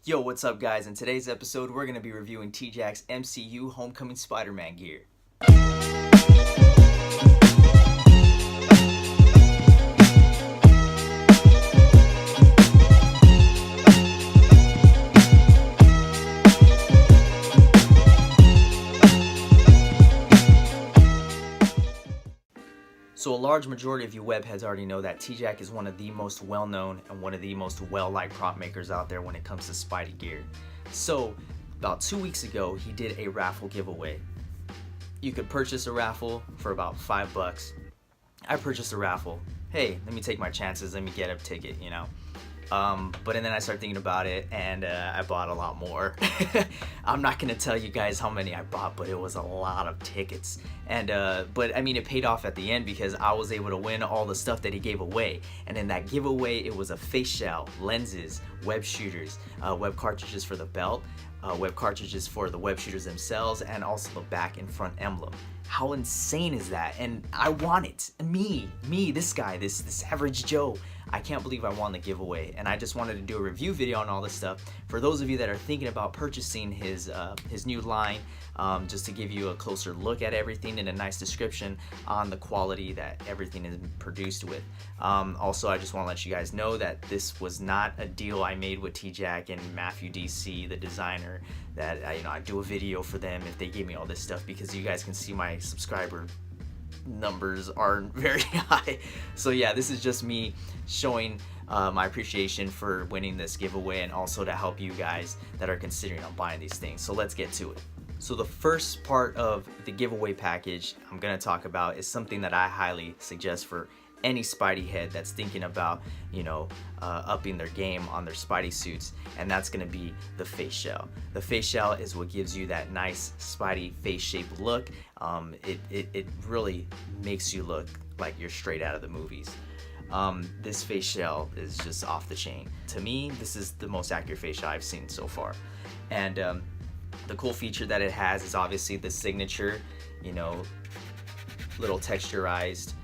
Yo, what's up guys? In today's episode, we're going to be reviewing Tjack's MCU Homecoming Spider-Man gear. So a large majority of you webheads already know that Tjack is one of the most well-known and one of the most well-liked prop makers out there when it comes to Spidey gear. So about 2 weeks ago, he did a raffle giveaway. You could purchase a raffle for about $5. I purchased a raffle. Hey, let me take my chances, let me get a ticket, you know. But then I started thinking about it, and I bought a lot more. I'm not gonna tell you guys how many I bought, but it was a lot of tickets. And but I mean, it paid off at the end because I was able to win all the stuff that he gave away. And in that giveaway, it was a face shell, lenses, web shooters, web cartridges for the belt, web cartridges for the web shooters themselves, and also the back and front emblem. How insane is that? And I want it. Me, this guy, this average Joe. I can't believe I won the giveaway, and I just wanted to do a review video on all this stuff. For those of you that are thinking about purchasing his new line, just to give you a closer look at everything and a nice description on the quality that everything is produced with. Also, I just want to let you guys know that this was not a deal I made with Tjack and Matthew DC, the designer, that I do a video for them if they give me all this stuff, because you guys can see my subscriber numbers aren't very high. So yeah, this is just me showing my appreciation for winning this giveaway, and also to help you guys that are considering on buying these things. So let's get to it. So the first part of the giveaway package I'm gonna talk about is something that I highly suggest for any Spidey head that's thinking about, upping their game on their Spidey suits, and that's gonna be the face shell. The face shell is what gives you that nice Spidey face shaped look. It really makes you look like you're straight out of the movies. This face shell is just off the chain. To me, this is the most accurate face shell I've seen so far. And the cool feature that it has is obviously the signature, little texturized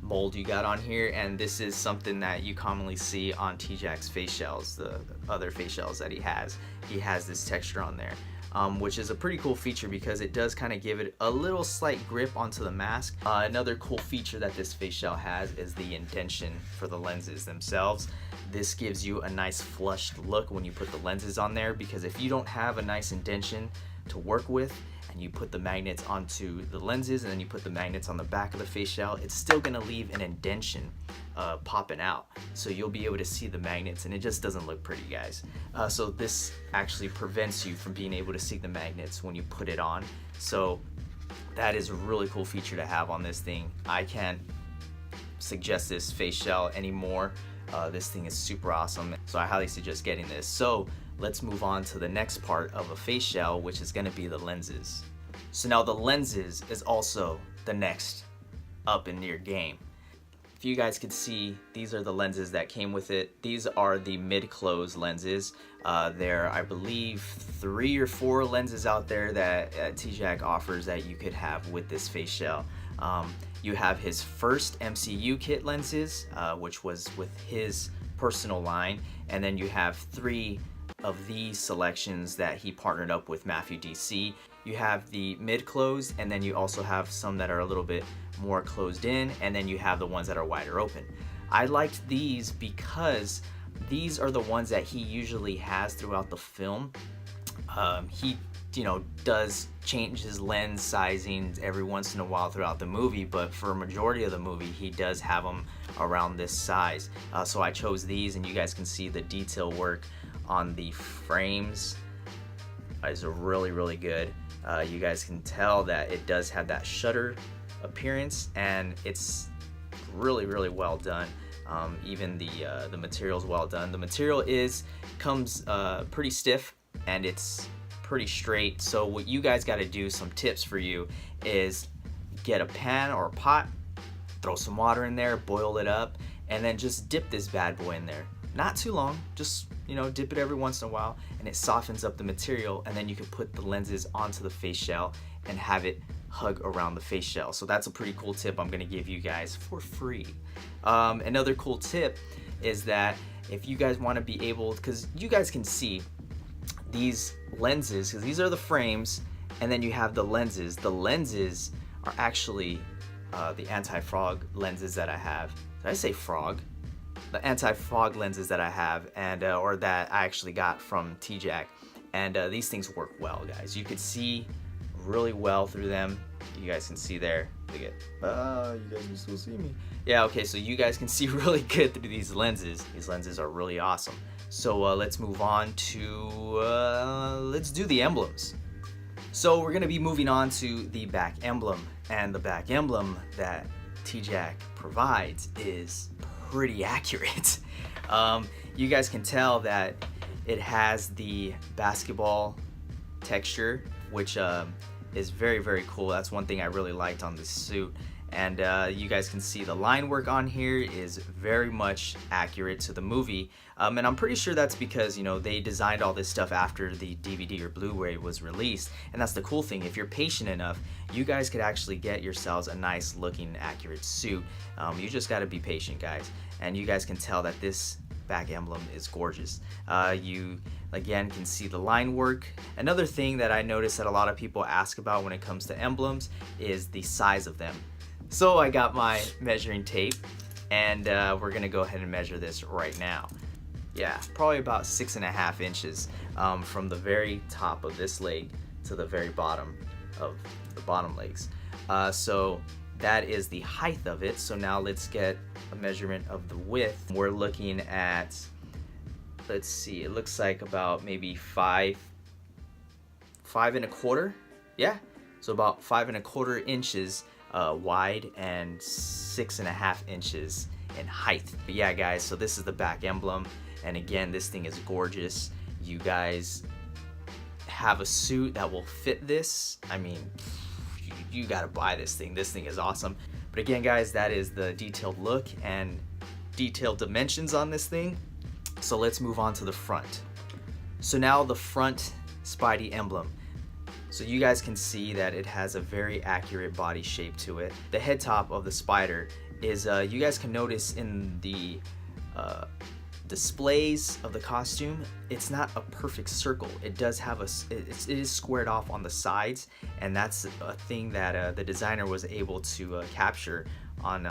mold you got on here, and this is something that you commonly see on Tjack's face shells, the other face shells that he has. He has this texture on there, which is a pretty cool feature because it does kind of give it a little slight grip onto the mask. Another cool feature that this face shell has is the indentation for the lenses themselves. This gives you a nice flushed look when you put the lenses on there, because if you don't have a nice indentation to work with, and you put the magnets onto the lenses, and then you put the magnets on the back of the face shell, it's still gonna leave an indentation popping out. So you'll be able to see the magnets, and it just doesn't look pretty, guys. So this actually prevents you from being able to see the magnets when you put it on. So that is a really cool feature to have on this thing. I can't suggest this face shell anymore. This thing is super awesome, so I highly suggest getting this. So let's move on to the next part of a face shell, which is going to be the lenses. So now the lenses is also the next up in your game. If you guys could see, these are the lenses that came with it. These are the mid-close lenses. There are, I believe, 3 or 4 lenses out there that Tjack offers that you could have with this face shell. You have his first MCU kit lenses, which was with his personal line, and then you have 3 of these selections that he partnered up with Matthew DC. You have the mid-closed, and then you also have some that are a little bit more closed in, and then you have the ones that are wider open. I liked these because these are the ones that he usually has throughout the film. He does change his lens sizing every once in a while throughout the movie, but for a majority of the movie he does have them around this size. So I chose these, and you guys can see the detail work on the frames is really good. You guys can tell that it does have that shutter appearance, and it's really well done. Even the material's well done. The material comes pretty stiff, and it's pretty straight. So what you guys got to do, some tips for you, is get a pan or a pot, throw some water in there, boil it up, and then just dip this bad boy in there. Not too long, just dip it every once in a while, and it softens up the material, and then you can put the lenses onto the face shell and have it hug around the face shell. So that's a pretty cool tip I'm gonna give you guys for free. Another cool tip is that if you guys want to be able, because you guys can see these lenses, because these are the frames, and then you have the lenses. The lenses are actually the anti-fog lenses that I have. Did I say frog? The anti-fog lenses that I have, and or that I actually got from Tjack, and these things work well, guys. You can see really well through them. You guys can see there. Look at, you guys can still see me. Yeah, okay, so you guys can see really good through these lenses. These lenses are really awesome. So let's move on to, let's do the emblems. So we're gonna be moving on to the back emblem, and the back emblem that Tjack provides is pretty accurate. You guys can tell that it has the basketball texture, which is very, very cool. That's one thing I really liked on this suit. And you guys can see the line work on here is very much accurate to the movie. And I'm pretty sure that's because, you know, they designed all this stuff after the DVD or Blu-ray was released. And that's the cool thing. If you're patient enough, you guys could actually get yourselves a nice looking, accurate suit. You just got to be patient, guys. And you guys can tell that this back emblem is gorgeous. You again can see the line work. Another thing that I noticed that a lot of people ask about when it comes to emblems is the size of them. So I got my measuring tape, and we're gonna go ahead and measure this right now. Yeah, probably about 6.5 inches from the very top of this leg to the very bottom of the bottom legs. So that is the height of it. So now let's get a measurement of the width. We're looking at, let's see, it looks like about maybe 5 1/4. Yeah, so about 5 1/4 inches wide and 6.5 inches in height. But yeah, guys, so this is the back emblem, and again, this thing is gorgeous. You guys have a suit that will fit this. I mean, you gotta buy this thing. This thing is awesome. But again, guys, that is the detailed look and detailed dimensions on this thing. So let's move on to the front. So now the front Spidey emblem. So you guys can see that it has a very accurate body shape to it. The head top of the spider is, you guys can notice in the displays of the costume, it's not a perfect circle. It does have it is squared off on the sides, and that's a thing that the designer was able to capture on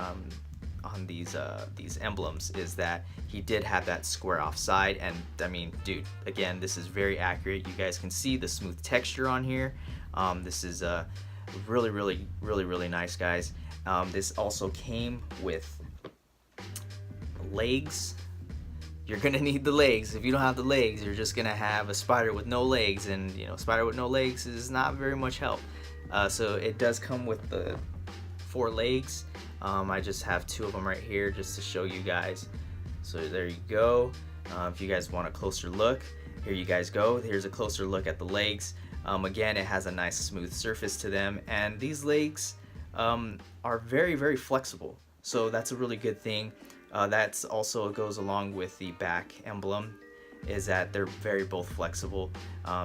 these emblems, is that he did have that square off side. And I mean, dude, again, this is very accurate. You guys can see the smooth texture on here. This is really nice, guys. This also came with legs. You're gonna need the legs. If you don't have the legs, you're just gonna have a spider with no legs, and you know, spider with no legs is not very much help. So it does come with the 4 legs. I just have 2 of them right here just to show you guys. So there you go. If you guys want a closer look, here you guys go. Here's a closer look at the legs. Again, it has a nice smooth surface to them, and these legs are very flexible. So that's a really good thing. That's also goes along with the back emblem, is that they're both flexible.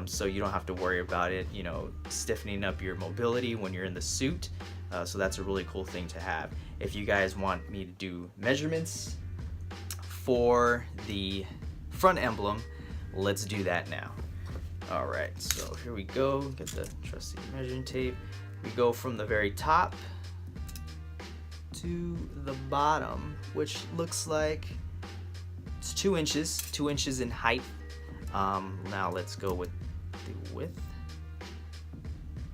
So you don't have to worry about it, you know, stiffening up your mobility when you're in the suit. So that's a really cool thing to have. If you guys want me to do measurements for the front emblem, let's do that now. All right, so here we go. Get the trusty measuring tape. We go from the very top to the bottom, which looks like it's 2 inches in height. Now let's go with the width.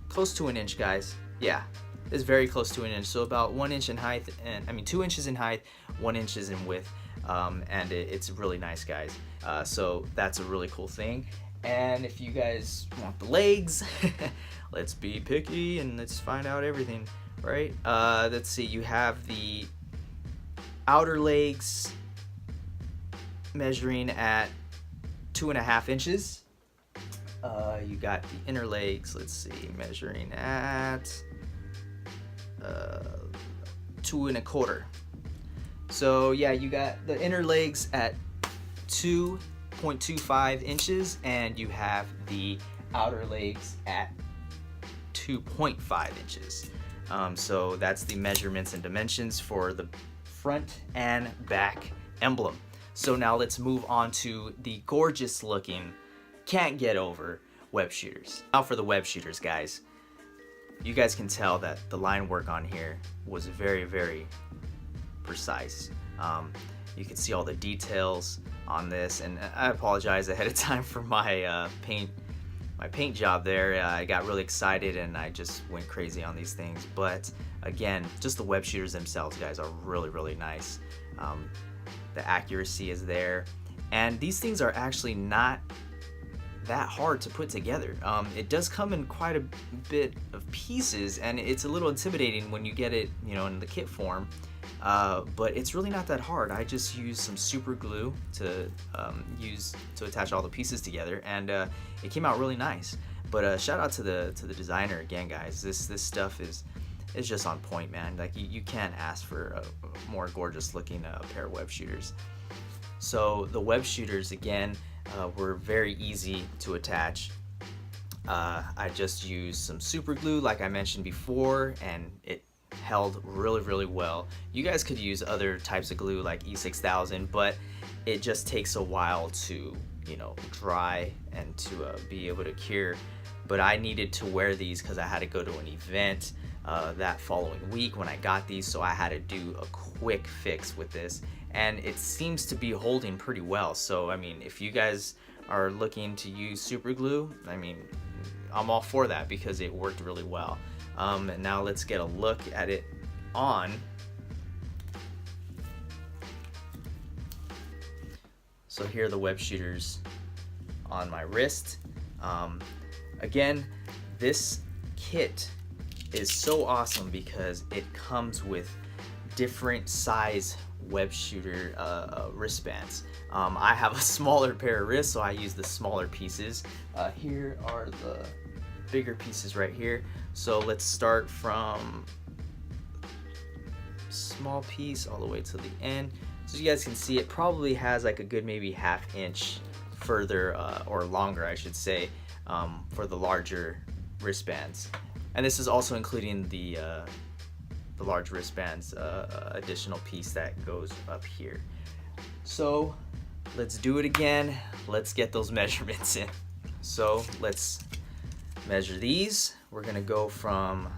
Close to an inch, guys. Yeah, it's very close to an inch. So about 1 inch in height, and I mean 2 inches in height, 1 inch in width, and it's really nice, guys. So that's a really cool thing. And if you guys want the legs, let's be picky and let's find out everything, right? Let's see, you have the outer legs measuring at 2.5 inches. You got the inner legs, let's see, measuring at 2 1/4. So yeah, you got the inner legs at 2.25 inches, and you have the outer legs at 2.5 inches. So that's the measurements and dimensions for the front and back emblem. So now let's move on to the gorgeous looking, can't get over web shooters. Now for the web shooters, guys. You guys can tell that the line work on here was very, very precise. You can see all the details on this, and I apologize ahead of time for my paint job there. I got really excited and I just went crazy on these things. But again, just the web shooters themselves, guys, are really, really nice. The accuracy is there, and these things are actually not that hard to put together. It does come in quite a bit of pieces, and it's a little intimidating when you get it, you know, in the kit form. But it's really not that hard. I just used some super glue to attach all the pieces together, and it came out really nice. But shout out to the designer again, guys. This stuff is just on point, man. Like you can't ask for a more gorgeous looking pair of web shooters. So the web shooters again were very easy to attach. I just used some super glue like I mentioned before, and it held really, really well. You guys could use other types of glue like E6000, but it just takes a while to, you know, dry and to be able to cure. But I needed to wear these because I had to go to an event that following week when I got these, so I had to do a quick fix with this, and it seems to be holding pretty well. So I mean, if you guys are looking to use super glue, I mean, I'm all for that because it worked really well. And now let's get a look at it on. So here are the web shooters on my wrist. Again, this kit is so awesome because it comes with different size web shooter wristbands. I have a smaller pair of wrists, so I use the smaller pieces. Here are the bigger pieces right here. So let's start from small piece all the way to the end. So you guys can see it probably has like a good maybe ½ inch further or longer, I should say, for the larger wristbands. And this is also including the large wristbands additional piece that goes up here. So let's do it again. Let's get those measurements in. So let's measure these. We're gonna go from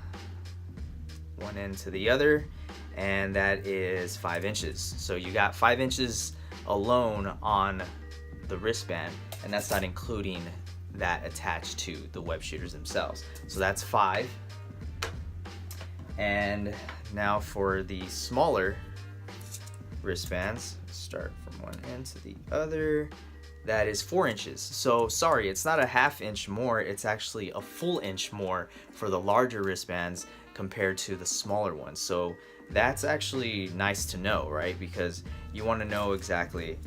one end to the other, and that is 5 inches. So you got 5 inches alone on the wristband, and that's not including that attached to the web shooters themselves. So that's 5. And now for the smaller wristbands, start from one end to the other, that is 4 inches. So sorry, it's not a ½ inch more, it's actually a full inch more for the larger wristbands compared to the smaller ones. So that's actually nice to know, right? Because you want to know exactly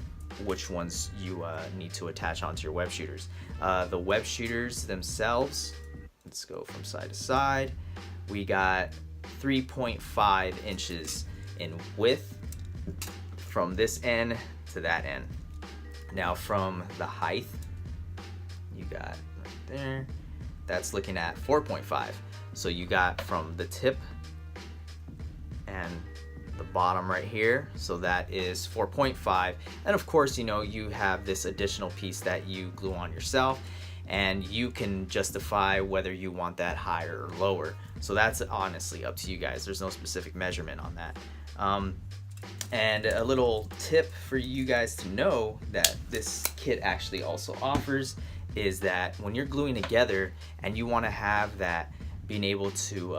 which ones you need to attach onto your web shooters. The web shooters themselves, let's go from side to side. We got 3.5 inches in width from this end to that end. Now from the height, you got right there, that's looking at 4.5. So you got from the tip and the bottom right here, so that is 4.5. And of course, you know, you have this additional piece that you glue on yourself, and you can justify whether you want that higher or lower. So that's honestly up to you guys. There's no specific measurement on that. And a little tip for you guys to know that this kit actually also offers is that when you're gluing together and you want to have that being able to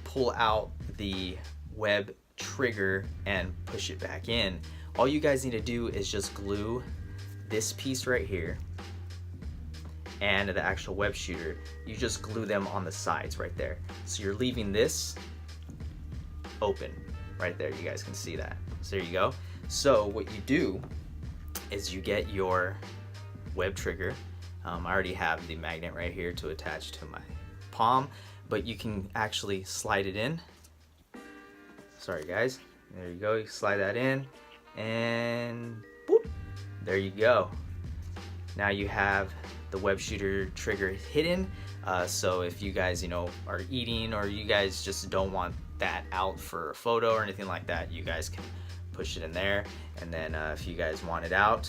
pull out the web trigger and push it back in, all you guys need to do is just glue this piece right here and the actual web shooter. You just glue them on the sides right there. So you're leaving this open right there. You guys can see that. So there you go. So what you do is you get your web trigger. I already have the magnet right here to attach to my palm, but you can actually slide it in. Sorry guys, there you go. You slide that in and boop, there you go. Now you have the web shooter trigger hidden. So if you guys, you know, are eating or you guys just don't want that out for a photo or anything like that, you guys can push it in there, and then if you guys want it out,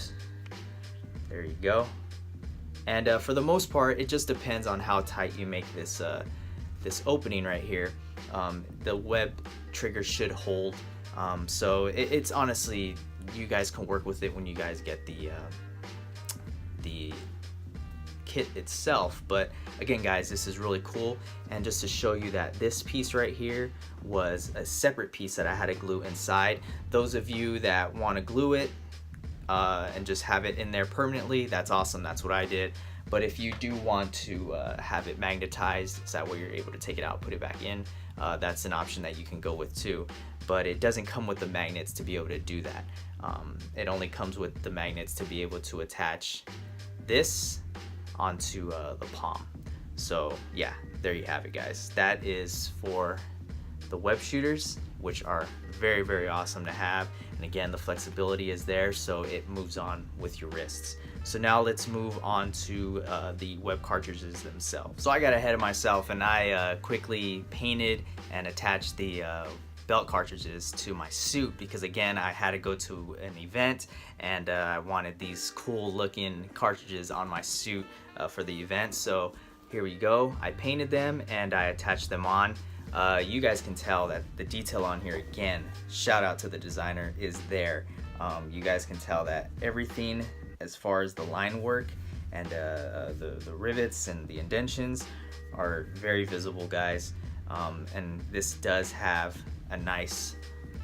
there you go. And for the most part, it just depends on how tight you make this this opening right here. The web trigger should hold, so it's honestly, you guys can work with it when you guys get the kit itself. But again guys, this is really cool, and just to show you that this piece right here was a separate piece that I had to glue inside. Those of you that want to glue it and just have it in there permanently, that's awesome, that's what I did. But if you do want to have it magnetized, so that way you're able to take it out, put it back in, that's an option that you can go with too. But it doesn't come with the magnets to be able to do that. It only comes with the magnets to be able to attach this onto the palm. So yeah, there you have it guys. That is for the web shooters, which are very, very awesome to have. And again, the flexibility is there, so it moves on with your wrists. So now let's move on to the web cartridges themselves. So I got ahead of myself, and I quickly painted and attached the belt cartridges to my suit, because again, I had to go to an event, and I wanted these cool looking cartridges on my suit for the event. So here we go. I painted them and I attached them on. You guys can tell that the detail on here, again, shout out to the designer, is there. You guys can tell that everything as far as the line work and the rivets and the indentions are very visible guys. And this does have a nice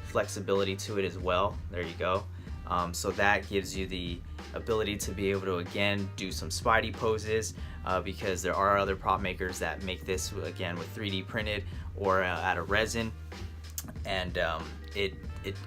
flexibility to it as well. There you go. So that gives you the ability to be able to again do some Spidey poses, because there are other prop makers that make this again with 3D printed or out of resin, and it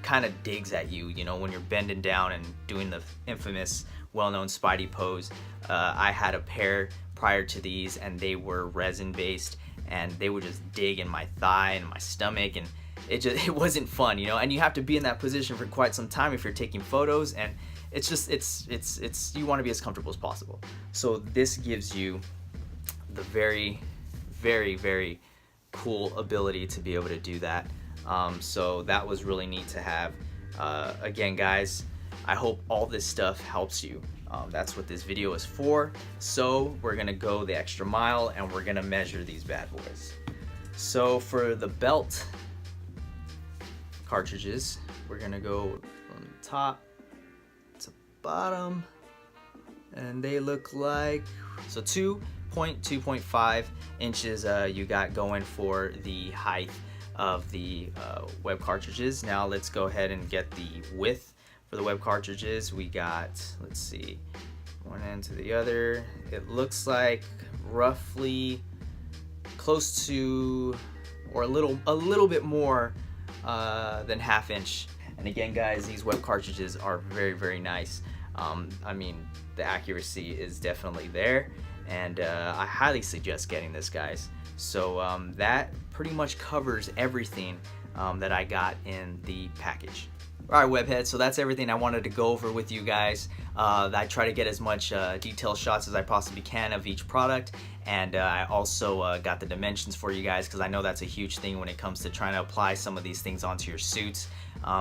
kind of digs at you, you know, when you're bending down and doing the infamous well-known Spidey pose. I had a pair prior to these, and they were resin based, and they would just dig in my thigh and my stomach, and it wasn't fun, you know. And you have to be in that position for quite some time if you're taking photos, and it's just it's you want to be as comfortable as possible. So this gives you the very, very, very cool ability to be able to do that. So that was really neat to have. Again guys, I hope all this stuff helps you. That's what this video is for. So we're gonna go the extra mile, and we're gonna measure these bad boys. So for the belt cartridges, we're gonna go from top to bottom, and they look like, so 2.5 inches you got going for the height of the web cartridges. Now let's go ahead and get the width for the web cartridges. We got, let's see, one end to the other. It looks like roughly close to, or a little bit more than ½ inch. And again guys, these web cartridges are very, very nice. I mean, the accuracy is definitely there, and I highly suggest getting this guys. So that pretty much covers everything that I got in the package. Alright webheads, so that's everything I wanted to go over with you guys. I try to get as much detailed shots as I possibly can of each product, and I also got the dimensions for you guys, because I know that's a huge thing when it comes to trying to apply some of these things onto your suits.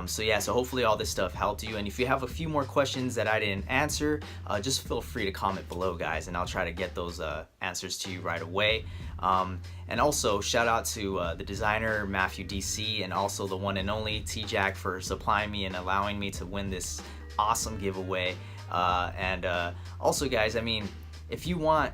So yeah, so hopefully all this stuff helped you, and if you have a few more questions that I didn't answer, just feel free to comment below guys, and I'll try to get those answers to you right away. And also shout out to the designer Matthew DC, and also the one and only Tjack for supplying me and allowing me to win this awesome giveaway. And also guys, I mean, if you want,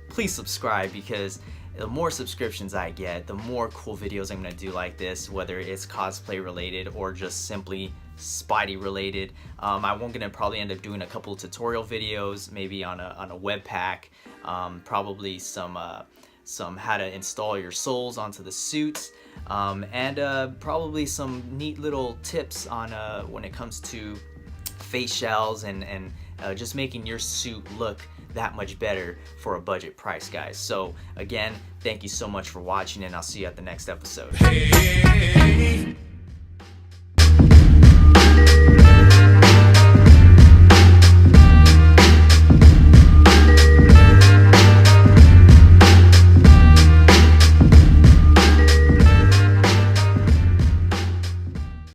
please subscribe, because the more subscriptions I get, the more cool videos I'm gonna do like this, whether it's cosplay related or just simply Spidey related. I'm gonna probably end up doing a couple of tutorial videos, maybe on a web pack, probably some how to install your soles onto the suits, and probably some neat little tips on when it comes to face shells and just making your suit look that much better for a budget price guys. So again, thank you so much for watching, and I'll see you at the next episode.